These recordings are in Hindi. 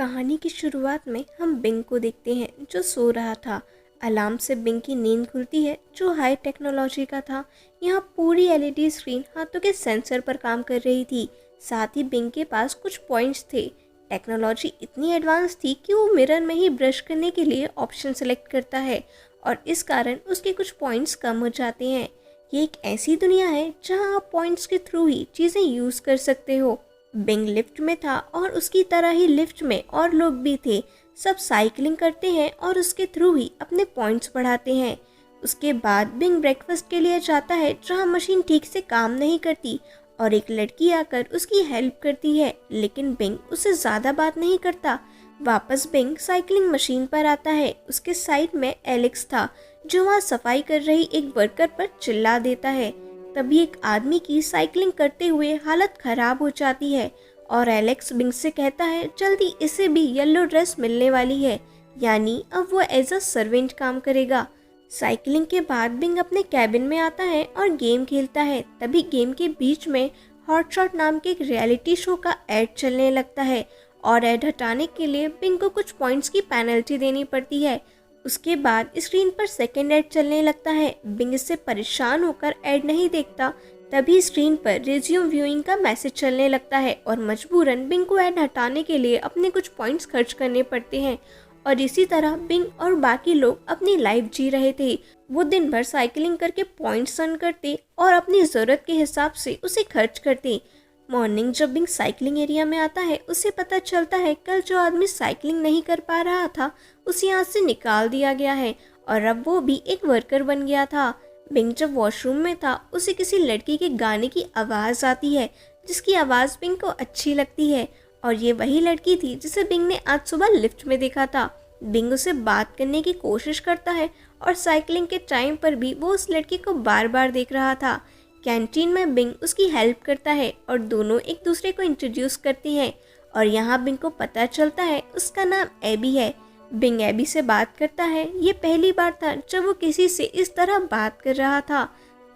कहानी की शुरुआत में हम बिंग को देखते हैं जो सो रहा था। अलार्म से बिंग की नींद खुलती है जो हाई टेक्नोलॉजी का था। यहाँ पूरी एलईडी स्क्रीन हाथों के सेंसर पर काम कर रही थी। साथ ही बिंग के पास कुछ पॉइंट्स थे। टेक्नोलॉजी इतनी एडवांस थी कि वो मिरर में ही ब्रश करने के लिए ऑप्शन सेलेक्ट करता है और इस कारण उसके कुछ पॉइंट्स कम हो जाते हैं। ये एक ऐसी दुनिया है जहाँ आप पॉइंट्स के थ्रू ही चीज़ें यूज़ कर सकते हो। बिंग लिफ्ट में था और उसकी तरह ही लिफ्ट में और लोग भी थे। सब साइकिलिंग करते हैं और उसके थ्रू ही अपने पॉइंट्स बढ़ाते हैं। उसके बाद बिंग ब्रेकफास्ट के लिए जाता है जहाँ मशीन ठीक से काम नहीं करती और एक लड़की आकर उसकी हेल्प करती है, लेकिन बिंग उससे ज़्यादा बात नहीं करता। वापस बिंग साइकिलिंग मशीन पर आता है। उसके साइड में एलेक्स था जो वहाँ सफाई कर रही एक वर्कर पर चिल्ला देता है। तभी एक आदमी की साइकिलिंग करते हुए हालत खराब हो जाती है और एलेक्स बिंग से कहता है जल्दी इसे भी येलो ड्रेस मिलने वाली है, यानी अब वो एज अ सर्वेंट काम करेगा। साइकिलिंग के बाद बिंग अपने कैबिन में आता है और गेम खेलता है। तभी गेम के बीच में हॉटशॉट नाम के एक रियलिटी शो का ऐड चलने लगता है और ऐड हटाने के लिए बिंग को कुछ पॉइंट्स की पेनल्टी देनी पड़ती है। उसके बाद स्क्रीन पर सेकेंड ऐड चलने लगता है। बिंग इससे परेशान होकर ऐड नहीं देखता। तभी स्क्रीन पर रिज्यूम व्यूइंग का मैसेज चलने लगता है और मजबूरन बिंग को ऐड हटाने के लिए अपने कुछ पॉइंट्स खर्च करने पड़ते हैं। और इसी तरह बिंग और बाकी लोग अपनी लाइफ जी रहे थे। वो दिन भर साइकिलिंग करके पॉइंट्स अर्न करते और अपनी ज़रूरत के हिसाब से उसे खर्च करते। मॉर्निंग जब बिंग साइकिलिंग एरिया में आता है उसे पता चलता है कल जो आदमी साइकिलिंग नहीं कर पा रहा था उसे यहाँ से निकाल दिया गया है और अब वो भी एक वर्कर बन गया था। बिंग जब वॉशरूम में था उसे किसी लड़की के गाने की आवाज़ आती है जिसकी आवाज़ बिंग को अच्छी लगती है और ये वही लड़की थी जिसे बिंग ने आज सुबह लिफ्ट में देखा था। बिंग उसे बात करने की कोशिश करता है और साइकिलिंग के टाइम पर भी वो उस लड़की को बार बार देख रहा था। कैंटीन में बिंग उसकी हेल्प करता है और दोनों एक दूसरे को इंट्रोड्यूस करती हैं और यहाँ बिंग को पता चलता है उसका नाम एबी है। बिंग एबी से बात करता है। ये पहली बार था जब वो किसी से इस तरह बात कर रहा था।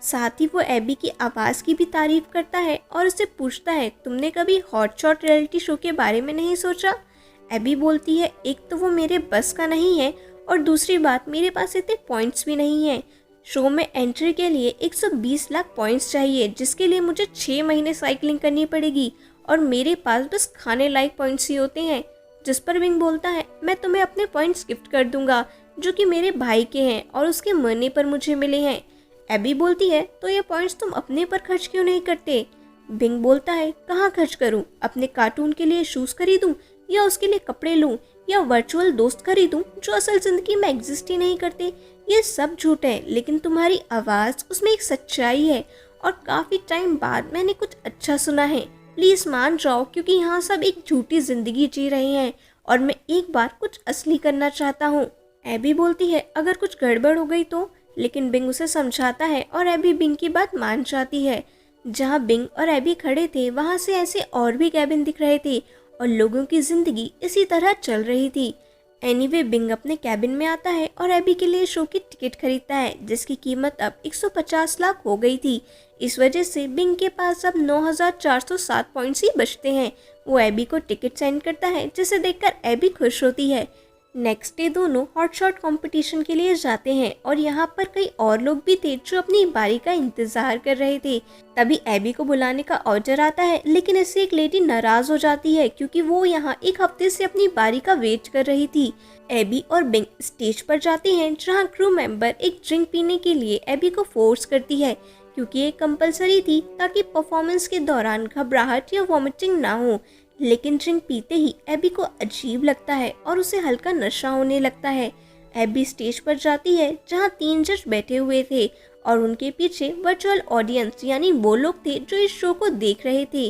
साथ ही वो एबी की आवाज़ की भी तारीफ करता है और उससे पूछता है तुमने कभी हॉटशॉट रियलिटी शो के बारे में नहीं सोचा? एबी बोलती है एक तो वो मेरे बस का नहीं है और दूसरी बात मेरे पास इतने पॉइंट्स भी नहीं हैं। शो में एंट्री के लिए 120 लाख पॉइंट्स चाहिए जिसके लिए मुझे 6 महीने साइकिलिंग करनी पड़ेगी और मेरे पास बस खाने लायक पॉइंट्स ही होते हैं। जिस पर बिंग बोलता है मैं तुम्हें अपने पॉइंट्स गिफ्ट कर दूंगा जो कि मेरे भाई के हैं और उसके मरने पर मुझे मिले हैं। एबी बोलती है तो ये पॉइंट्स तुम अपने पर खर्च क्यों नहीं करते? बिंग बोलता है कहाँ खर्च करूँ? अपने कार्टून के लिए शूज़ खरीदूँ या उसके लिए कपड़े लूँ या वर्चुअल दोस्त खरीदूँ जो असल ज़िंदगी में एग्जिस्ट ही नहीं करते? ये सब झूठ है, लेकिन तुम्हारी आवाज़ उसमें एक सच्चाई है और काफ़ी टाइम बाद मैंने कुछ अच्छा सुना है। प्लीज़ मान जाओ क्योंकि यहाँ सब एक झूठी ज़िंदगी जी रहे हैं और मैं एक बार कुछ असली करना चाहता हूँ। एबी बोलती है अगर कुछ गड़बड़ हो गई तो, लेकिन बिंग उसे समझाता है और एबी बिंग की बात मान जाती है। जहाँ बिंग और एबी खड़े थे वहाँ से ऐसे और भी कैबिन दिख रहे थे और लोगों की ज़िंदगी इसी तरह चल रही थी। एनीवे बिंग अपने कैबिन में आता है और एबी के लिए शो की टिकट खरीदता है जिसकी कीमत अब 150 लाख हो गई थी। इस वजह से बिंग के पास अब 9407 पॉइंट्स ही बचते हैं। वो एबी को टिकट सेंड करता है जिसे देखकर एबी खुश होती है। नेक्स्ट डे दोनों हॉटशॉट कंपटीशन के लिए जाते हैं और यहाँ पर कई और लोग भी थे जो अपनी बारी का इंतजार कर रहे थे। तभी एबी को बुलाने का ऑर्डर आता है, लेकिन इससे एक लेडी नाराज हो जाती है क्योंकि वो यहाँ एक हफ्ते से अपनी बारी का वेट कर रही थी। एबी और बिंग स्टेज पर जाते हैं जहाँ क्रू मेंबर एक ड्रिंक पीने के लिए एबी को फोर्स करती है क्योंकि ये कंपलसरी थी ताकि परफॉर्मेंस के दौरान घबराहट या वॉमिटिंग ना हो। लेकिन ड्रिंक पीते ही एबी को अजीब लगता है और उसे हल्का नशा होने लगता है। एबी स्टेज पर जाती है जहां 3 जज बैठे हुए थे और उनके पीछे वर्चुअल ऑडियंस यानी वो लोग थे जो इस शो को देख रहे थे।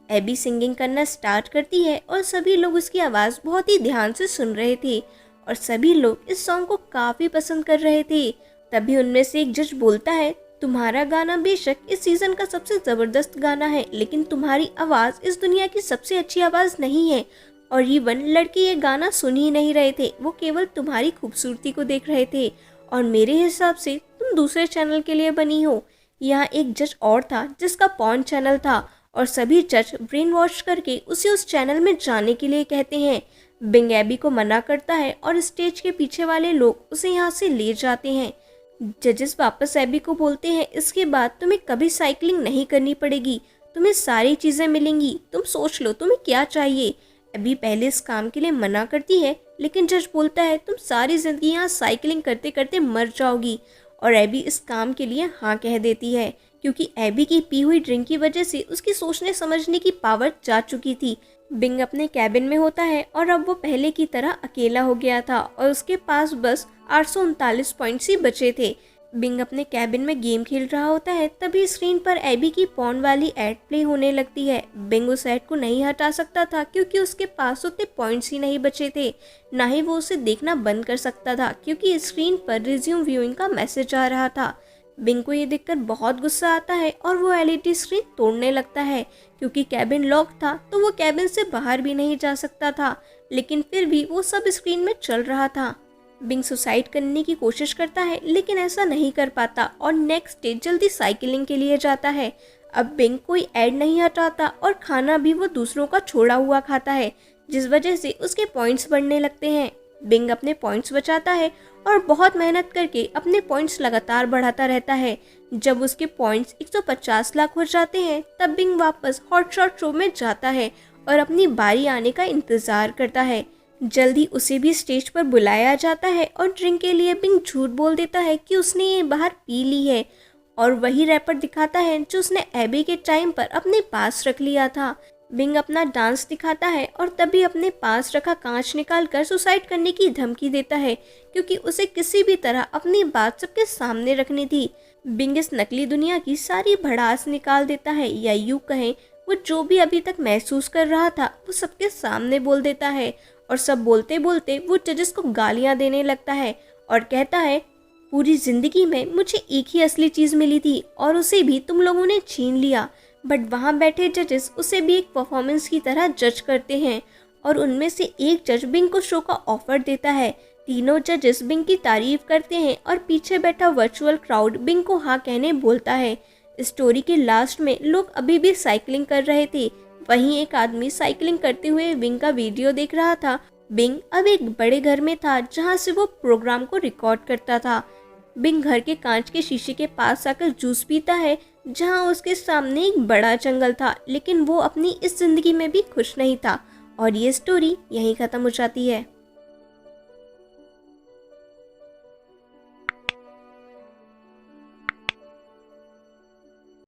एबी सिंगिंग करना स्टार्ट करती है और सभी लोग उसकी आवाज़ बहुत ही ध्यान से सुन रहे थे और सभी लोग इस सॉन्ग को काफ़ी पसंद कर रहे थे। तभी उनमें से एक जज बोलता है तुम्हारा गाना बेशक इस सीज़न का सबसे ज़बरदस्त गाना है, लेकिन तुम्हारी आवाज़ इस दुनिया की सबसे अच्छी आवाज़ नहीं है। और इवन लड़के ये गाना सुन ही नहीं रहे थे, वो केवल तुम्हारी खूबसूरती को देख रहे थे और मेरे हिसाब से तुम दूसरे चैनल के लिए बनी हो। यहाँ एक जज और था जिसका पॉर्न चैनल था और सभी जज ब्रेन वॉश करके उसे उस चैनल में जाने के लिए कहते हैं। बिंग एबी को मना करता है और स्टेज के पीछे वाले लोग उसे यहाँ से ले जाते हैं। जजेस वापस एबी को बोलते हैं, इसके बाद तुम्हें कभी साइकिलिंग नहीं करनी पड़ेगी, तुम्हें सारी चीज़ें मिलेंगी, तुम सोच लो तुम्हें क्या चाहिए। एबी पहले इस काम के लिए मना करती है, लेकिन जज बोलता है तुम सारी ज़िंदगी यहाँ साइकिलिंग करते करते मर जाओगी, और एबी इस काम के लिए हाँ कह देती है, क्योंकि एबी की पी हुई ड्रिंक की वजह से उसकी सोचने समझने की पावर जा चुकी थी। बिंग अपने कैबिन में होता है और अब वो पहले की तरह अकेला हो गया था और उसके पास बस 839 पॉइंट्स ही बचे थे। बिंग अपने कैबिन में गेम खेल रहा होता है, तभी स्क्रीन पर एबी की पॉर्न वाली एड प्ले होने लगती है। बिंग उस एड को नहीं हटा सकता था क्योंकि उसके पास उतने पॉइंट्स ही नहीं बचे थे, ना ही वो उसे देखना बंद कर सकता था क्योंकि स्क्रीन पर रिज्यूम व्यूइंग का मैसेज आ रहा था। बिंग को ये देखकर बहुत गुस्सा आता है और वो एलईडी स्क्रीन तोड़ने लगता है। क्योंकि कैबिन लॉक था तो वो कैबिन से बाहर भी नहीं जा सकता था, लेकिन फिर भी वो सब स्क्रीन में चल रहा था। बिंग सुसाइड करने की कोशिश करता है लेकिन ऐसा नहीं कर पाता और नेक्स्ट डे जल्दी साइकिलिंग के लिए जाता है। अब बिंग कोई ऐड नहीं हटाता और खाना भी वो दूसरों का छोड़ा हुआ खाता है, जिस वजह से उसके पॉइंट्स बढ़ने लगते हैं। बिंग अपने पॉइंट्स बचाता है और बहुत मेहनत करके अपने पॉइंट्स लगातार बढ़ाता रहता है। जब उसके पॉइंट्स 150 लाख हो जाते हैं तब बिंग वापस हॉट शॉट शो में जाता है और अपनी बारी आने का इंतज़ार करता है। जल्दी उसे भी स्टेज पर बुलाया जाता है और ड्रिंक के लिए बिंग झूठ बोल देता है कि उसने ये बाहर पी ली है और वही रैपर दिखाता है जो उसने एबी के टाइम पर अपने पास रख लिया था। बिंग अपना डांस दिखाता है और तभी अपने पास रखा कांच निकालकर सुसाइड करने की धमकी देता है क्योंकि उसे किसी भी तरह अपनी बात सबके सामने रखनी थी। बिंग इस नकली दुनिया की सारी भड़ास निकाल देता है, या यूँ कहें वो जो भी अभी तक महसूस कर रहा था वो सबके सामने बोल देता है और सब बोलते बोलते वो जजेस को गालियाँ देने लगता है और कहता है पूरी ज़िंदगी में मुझे एक ही असली चीज़ मिली थी और उसे भी तुम लोगों ने छीन लिया। बट वहाँ बैठे जजेस उसे भी एक परफॉर्मेंस की तरह जज करते हैं और उनमें से एक जज बिंग को शो का ऑफर देता है। तीनों जजेस बिंग की तारीफ करते हैं और पीछे बैठा वर्चुअल क्राउड बिंग को हाँ कहने बोलता है। स्टोरी के लास्ट में लोग अभी भी साइकिलिंग कर रहे थे, वहीं एक आदमी साइकिलिंग करते हुए बिंग का वीडियो देख रहा था। बिंग अब एक बड़े घर में था जहाँ से वो प्रोग्राम को रिकॉर्ड करता था। बिंग घर के कांच के शीशे के पास आकर जूस पीता है जहां उसके सामने एक बड़ा जंगल था, लेकिन वो अपनी इस जिंदगी में भी खुश नहीं था। और ये स्टोरी यहीं ख़त्म हो जाती है।